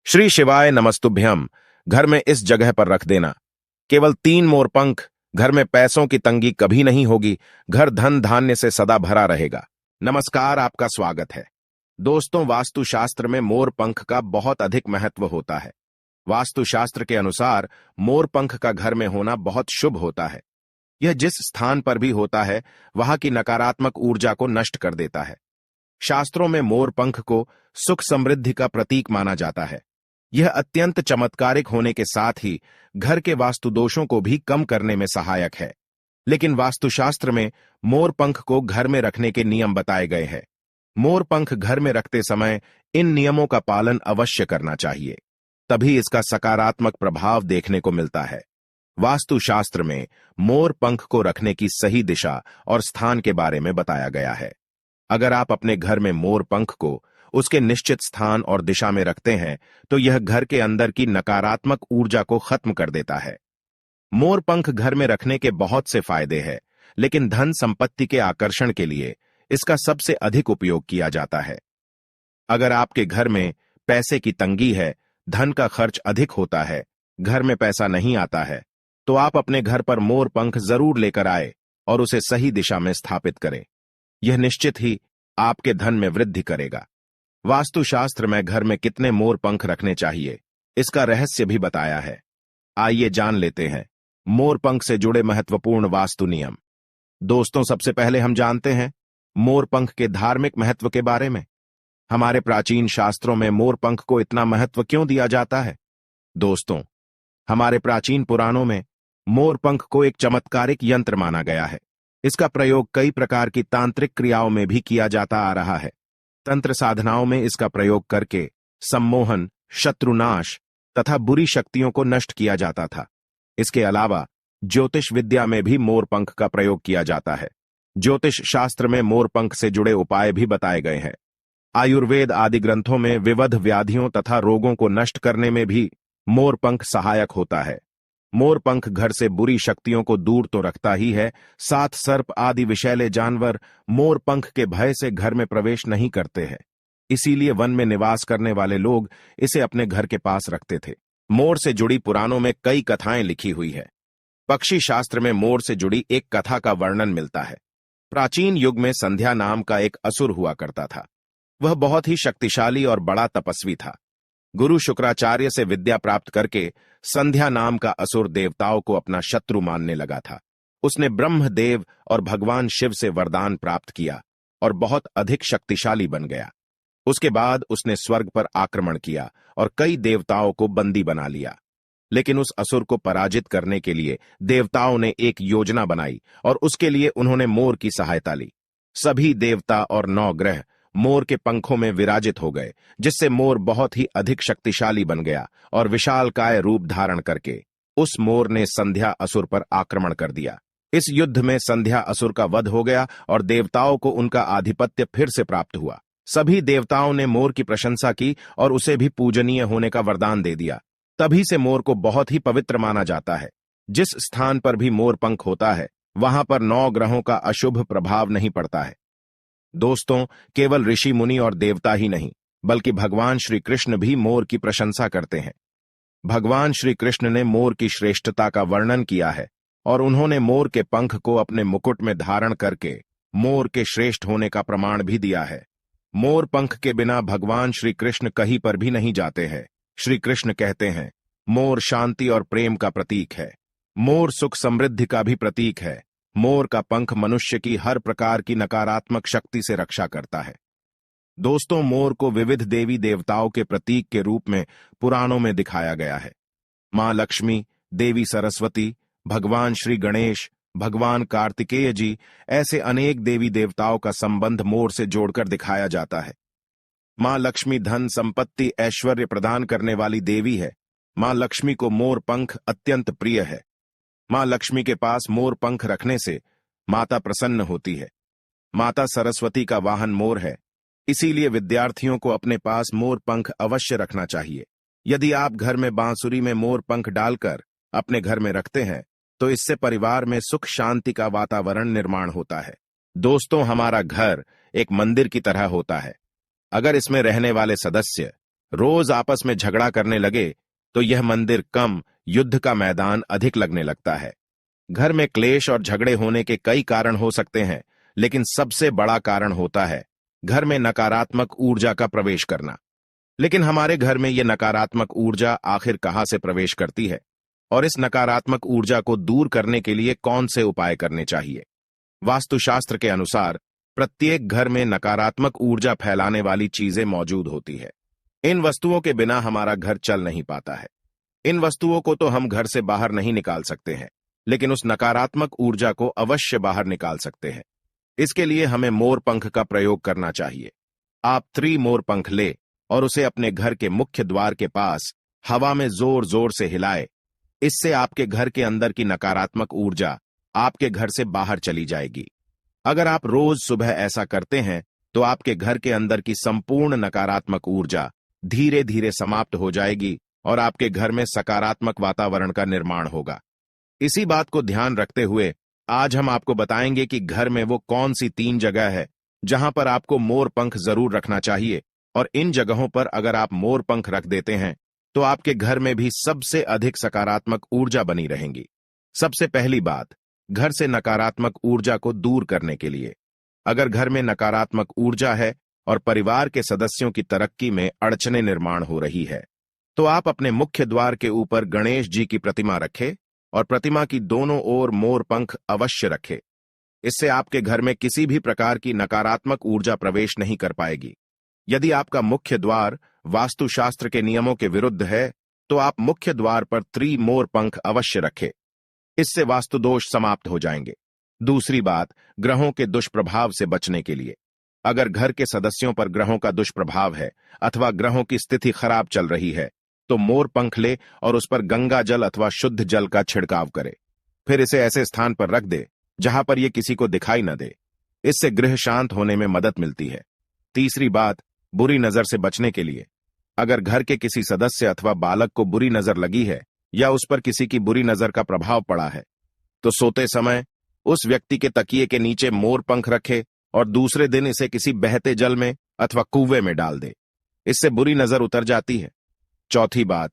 श्री शिवाय नमस्तुभ्यम। घर में इस जगह पर रख देना। केवल 3 मोरपंख। घर में पैसों की तंगी कभी नहीं होगी। घर धन धान्य से सदा भरा रहेगा। नमस्कार, आपका स्वागत है। दोस्तों, वास्तुशास्त्र में मोरपंख का बहुत अधिक महत्व होता है। वास्तुशास्त्र के अनुसार मोरपंख का घर में होना बहुत शुभ होता है। यह जिस स्थान पर भी होता है वहां की नकारात्मक ऊर्जा को नष्ट कर देता है। शास्त्रों में मोरपंख को सुख समृद्धि का प्रतीक माना जाता है। यह अत्यंत चमत्कारिक होने के साथ ही घर के वास्तु दोषों को भी कम करने में सहायक है। लेकिन वास्तुशास्त्र में मोरपंख को घर में रखने के नियम बताए गए हैं। मोरपंख घर में रखते समय इन नियमों का पालन अवश्य करना चाहिए, तभी इसका सकारात्मक प्रभाव देखने को मिलता है। वास्तुशास्त्र में मोरपंख को रखने की सही दिशा और स्थान के बारे में बताया गया है। अगर आप अपने घर में मोरपंख को उसके निश्चित स्थान और दिशा में रखते हैं तो यह घर के अंदर की नकारात्मक ऊर्जा को खत्म कर देता है। मोरपंख घर में रखने के बहुत से फायदे हैं, लेकिन धन संपत्ति के आकर्षण के लिए इसका सबसे अधिक उपयोग किया जाता है। अगर आपके घर में पैसे की तंगी है, धन का खर्च अधिक होता है, घर में पैसा नहीं आता है, तो आप अपने घर पर मोरपंख जरूर लेकर आए और उसे सही दिशा में स्थापित करें। यह निश्चित ही आपके धन में वृद्धि करेगा। वास्तुशास्त्र में घर में कितने मोरपंख रखने चाहिए, इसका रहस्य भी बताया है। आइए जान लेते हैं मोरपंख से जुड़े महत्वपूर्ण वास्तु नियम। दोस्तों, सबसे पहले हम जानते हैं मोरपंख के धार्मिक महत्व के बारे में। हमारे प्राचीन शास्त्रों में मोरपंख को इतना महत्व क्यों दिया जाता है? दोस्तों, हमारे प्राचीन पुराणों में मोरपंख को एक चमत्कारिक यंत्र माना गया है। इसका प्रयोग कई प्रकार की तांत्रिक क्रियाओं में भी किया जाता आ रहा है। तंत्र साधनाओं में इसका प्रयोग करके सम्मोहन, शत्रुनाश तथा बुरी शक्तियों को नष्ट किया जाता था। इसके अलावा ज्योतिष विद्या में भी मोरपंख का प्रयोग किया जाता है। ज्योतिष शास्त्र में मोरपंख से जुड़े उपाय भी बताए गए हैं। आयुर्वेद आदि ग्रंथों में विविध व्याधियों तथा रोगों को नष्ट करने में भी मोरपंख सहायक होता है। मोरपंख घर से बुरी शक्तियों को दूर तो रखता ही है, साथ सर्प आदि विषैले जानवर मोरपंख के भय से घर में प्रवेश नहीं करते हैं। इसीलिए वन में निवास करने वाले लोग इसे अपने घर के पास रखते थे। मोर से जुड़ी पुराणों में कई कथाएं लिखी हुई है। पक्षी शास्त्र में मोर से जुड़ी एक कथा का वर्णन मिलता है। प्राचीन युग में संध्या नाम का एक असुर हुआ करता था। वह बहुत ही शक्तिशाली और बड़ा तपस्वी था। गुरु शुक्राचार्य से विद्या प्राप्त करके संध्या नाम का असुर देवताओं को अपना शत्रु मानने लगा था। उसने ब्रह्मदेव और भगवान शिव से वरदान प्राप्त किया और बहुत अधिक शक्तिशाली बन गया। उसके बाद उसने स्वर्ग पर आक्रमण किया और कई देवताओं को बंदी बना लिया। लेकिन उस असुर को पराजित करने के लिए देवताओं ने एक योजना बनाई और उसके लिए उन्होंने मोर की सहायता ली। सभी देवता और 9 ग्रह मोर के पंखों में विराजित हो गए, जिससे मोर बहुत ही अधिक शक्तिशाली बन गया और विशालकाय रूप धारण करके उस मोर ने संध्या असुर पर आक्रमण कर दिया। इस युद्ध में संध्या असुर का वध हो गया और देवताओं को उनका आधिपत्य फिर से प्राप्त हुआ। सभी देवताओं ने मोर की प्रशंसा की और उसे भी पूजनीय होने का वरदान दे दिया। तभी से मोर को बहुत ही पवित्र माना जाता है। जिस स्थान पर भी मोर पंख होता है वहां पर 9 ग्रहों का अशुभ प्रभाव नहीं पड़ता है। दोस्तों, केवल ऋषि मुनि और देवता ही नहीं, बल्कि भगवान श्री कृष्ण भी मोर की प्रशंसा करते हैं। भगवान श्री कृष्ण ने मोर की श्रेष्ठता का वर्णन किया है और उन्होंने मोर के पंख को अपने मुकुट में धारण करके मोर के श्रेष्ठ होने का प्रमाण भी दिया है। मोर पंख के बिना भगवान श्री कृष्ण कहीं पर भी नहीं जाते हैं। श्री कृष्ण कहते हैं, मोर शांति और प्रेम का प्रतीक है। मोर सुख समृद्धि का भी प्रतीक है। मोर का पंख मनुष्य की हर प्रकार की नकारात्मक शक्ति से रक्षा करता है। दोस्तों, मोर को विविध देवी देवताओं के प्रतीक के रूप में पुराणों में दिखाया गया है। मां लक्ष्मी, देवी सरस्वती, भगवान श्री गणेश, भगवान कार्तिकेय जी, ऐसे अनेक देवी देवताओं का संबंध मोर से जोड़कर दिखाया जाता है। मां लक्ष्मी धन संपत्ति ऐश्वर्य प्रदान करने वाली देवी है। मां लक्ष्मी को मोर पंख अत्यंत प्रिय है। मां लक्ष्मी के पास मोर पंख रखने से माता प्रसन्न होती है। माता सरस्वती का वाहन मोर है, इसीलिए विद्यार्थियों को अपने पास मोर पंख अवश्य रखना चाहिए। यदि आप घर में बांसुरी में मोर पंख डालकर अपने घर में रखते हैं तो इससे परिवार में सुख शांति का वातावरण निर्माण होता है। दोस्तों, हमारा घर एक मंदिर की तरह होता है। अगर इसमें रहने वाले सदस्य रोज आपस में झगड़ा करने लगे तो यह मंदिर कम, युद्ध का मैदान अधिक लगने लगता है। घर में क्लेश और झगड़े होने के कई कारण हो सकते हैं, लेकिन सबसे बड़ा कारण होता है घर में नकारात्मक ऊर्जा का प्रवेश करना। लेकिन हमारे घर में यह नकारात्मक ऊर्जा आखिर कहां से प्रवेश करती है और इस नकारात्मक ऊर्जा को दूर करने के लिए कौन से उपाय करने चाहिए? वास्तुशास्त्र के अनुसार प्रत्येक घर में नकारात्मक ऊर्जा फैलाने वाली चीजें मौजूद होती है। इन वस्तुओं के बिना हमारा घर चल नहीं पाता है। इन वस्तुओं को तो हम घर से बाहर नहीं निकाल सकते हैं, लेकिन उस नकारात्मक ऊर्जा को अवश्य बाहर निकाल सकते हैं। इसके लिए हमें मोर पंख का प्रयोग करना चाहिए। आप मोर पंख ले और उसे अपने घर के मुख्य द्वार के पास हवा में जोर जोर से हिलाए। इससे आपके घर के अंदर की नकारात्मक ऊर्जा आपके घर से बाहर चली जाएगी। अगर आप रोज सुबह ऐसा करते हैं तो आपके घर के अंदर की संपूर्ण नकारात्मक ऊर्जा धीरे धीरे समाप्त हो जाएगी और आपके घर में सकारात्मक वातावरण का निर्माण होगा। इसी बात को ध्यान रखते हुए आज हम आपको बताएंगे कि घर में वो कौन सी 3 जगह है जहां पर आपको मोर पंख जरूर रखना चाहिए, और इन जगहों पर अगर आप मोर पंख रख देते हैं तो आपके घर में भी सबसे अधिक सकारात्मक ऊर्जा बनी रहेंगी। सबसे पहली बात, घर से नकारात्मक ऊर्जा को दूर करने के लिए अगर घर में नकारात्मक ऊर्जा है और परिवार के सदस्यों की तरक्की में अड़चने निर्माण हो रही है, तो आप अपने मुख्य द्वार के ऊपर गणेश जी की प्रतिमा रखें और प्रतिमा की दोनों ओर मोर पंख अवश्य रखें। इससे आपके घर में किसी भी प्रकार की नकारात्मक ऊर्जा प्रवेश नहीं कर पाएगी। यदि आपका मुख्य द्वार वास्तुशास्त्र के नियमों के विरुद्ध है तो आप मुख्य द्वार पर मोर पंख अवश्य रखें। इससे वास्तु दोष समाप्त हो जाएंगे। दूसरी बात, ग्रहों के दुष्प्रभाव से बचने के लिए अगर घर के सदस्यों पर ग्रहों का दुष्प्रभाव है अथवा ग्रहों की स्थिति खराब चल रही है तो मोर पंख ले और उस पर गंगा जल अथवा शुद्ध जल का छिड़काव करे। फिर इसे ऐसे स्थान पर रख दे जहां पर यह किसी को दिखाई न दे। इससे गृह शांत होने में मदद मिलती है। तीसरी बात, बुरी नजर से बचने के लिए अगर घर के किसी सदस्य अथवा बालक को बुरी नजर लगी है या उस पर किसी की बुरी नजर का प्रभाव पड़ा है तो सोते समय उस व्यक्ति के तकिए के नीचे मोर पंख रखे और दूसरे दिन इसे किसी बहते जल में अथवा कुएं में डाल दे। इससे बुरी नजर उतर जाती है। चौथी बात,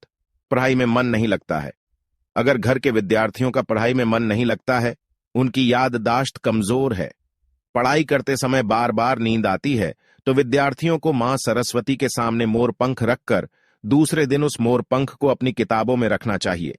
पढ़ाई में मन नहीं लगता है। अगर घर के विद्यार्थियों का पढ़ाई में मन नहीं लगता है, उनकी याददाश्त कमजोर है, पढ़ाई करते समय बार बार नींद आती है, तो विद्यार्थियों को मां सरस्वती के सामने मोर पंख रखकर दूसरे दिन उस मोर पंख को अपनी किताबों में रखना चाहिए।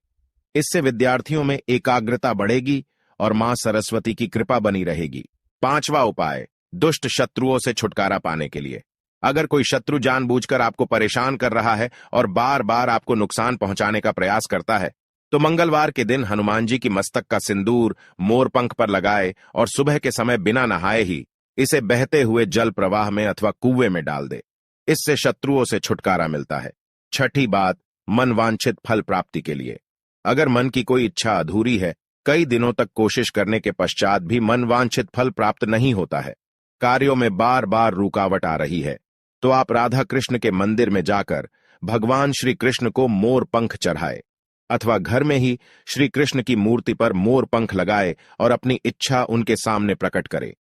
इससे विद्यार्थियों में एकाग्रता बढ़ेगी और मां सरस्वती की कृपा बनी रहेगी। 5वां उपाय, दुष्ट शत्रुओं से छुटकारा पाने के लिए अगर कोई शत्रु जानबूझकर आपको परेशान कर रहा है और बार बार आपको नुकसान पहुंचाने का प्रयास करता है तो मंगलवार के दिन हनुमान जी की मस्तक का सिंदूर मोर पंख पर लगाए और सुबह के समय बिना नहाए ही इसे बहते हुए जल प्रवाह में अथवा कुएं में डाल दे। इससे शत्रुओं से छुटकारा मिलता है। छठी बात, मन वांछित फल प्राप्ति के लिए अगर मन की कोई इच्छा अधूरी है, कई दिनों तक कोशिश करने के पश्चात भी मन वांछित फल प्राप्त नहीं होता है, कार्यों में बार बार रुकावट आ रही है, तो आप राधा कृष्ण के मंदिर में जाकर भगवान श्री कृष्ण को मोर पंख चढ़ाए अथवा घर में ही श्री कृष्ण की मूर्ति पर मोर पंख लगाए और अपनी इच्छा उनके सामने प्रकट करे।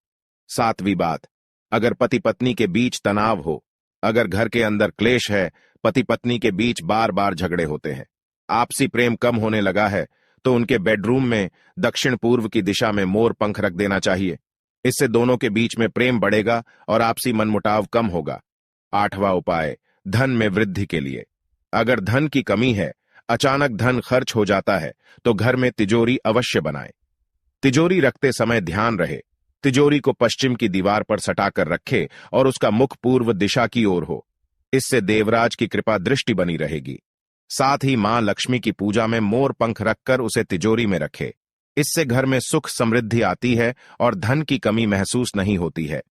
7वीं बात, अगर पति पत्नी के बीच तनाव हो, अगर घर के अंदर क्लेश है, पति पत्नी के बीच बार बार झगड़े होते हैं, आपसी प्रेम कम होने लगा है, तो उनके बेडरूम में दक्षिण पूर्व की दिशा में मोर पंख रख देना चाहिए। इससे दोनों के बीच में प्रेम बढ़ेगा और आपसी मनमुटाव कम होगा। 8वां उपाय, धन में वृद्धि के लिए अगर धन की कमी है, अचानक धन खर्च हो जाता है, तो घर में तिजोरी अवश्य बनाएं। तिजोरी रखते समय ध्यान रहे तिजोरी को पश्चिम की दीवार पर सटाकर रखे और उसका मुख पूर्व दिशा की ओर हो। इससे देवराज की कृपा दृष्टि बनी रहेगी। साथ ही मां लक्ष्मी की पूजा में मोर पंख रखकर उसे तिजोरी में रखे। इससे घर में सुख समृद्धि आती है और धन की कमी महसूस नहीं होती है।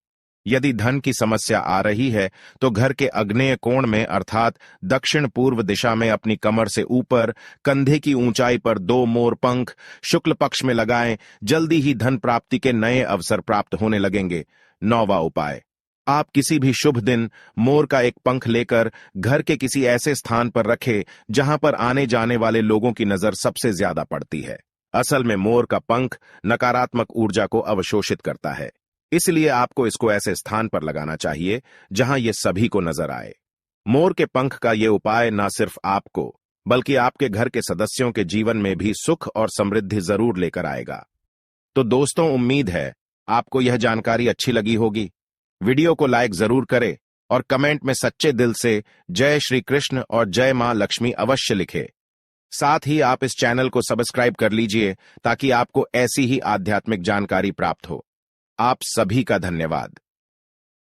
यदि धन की समस्या आ रही है तो घर के आग्नेय कोण में अर्थात दक्षिण पूर्व दिशा में अपनी कमर से ऊपर कंधे की ऊंचाई पर 2 मोर पंख शुक्ल पक्ष में लगाएं। जल्दी ही धन प्राप्ति के नए अवसर प्राप्त होने लगेंगे। 9वां उपाय, आप किसी भी शुभ दिन मोर का एक पंख लेकर घर के किसी ऐसे स्थान पर रखें जहां पर आने जाने वाले लोगों की नजर सबसे ज्यादा पड़ती है। असल में मोर का पंख नकारात्मक ऊर्जा को अवशोषित करता है, इसलिए आपको इसको ऐसे स्थान पर लगाना चाहिए जहां यह सभी को नजर आए। मोर के पंख का ये उपाय न सिर्फ आपको बल्कि आपके घर के सदस्यों के जीवन में भी सुख और समृद्धि जरूर लेकर आएगा। तो दोस्तों, उम्मीद है आपको यह जानकारी अच्छी लगी होगी। वीडियो को लाइक जरूर करें और कमेंट में सच्चे दिल से जय श्री कृष्ण और जय मां लक्ष्मी अवश्य लिखें। साथ ही आप इस चैनल को सब्सक्राइब कर लीजिए ताकि आपको ऐसी ही आध्यात्मिक जानकारी प्राप्त हो। आप सभी का धन्यवाद।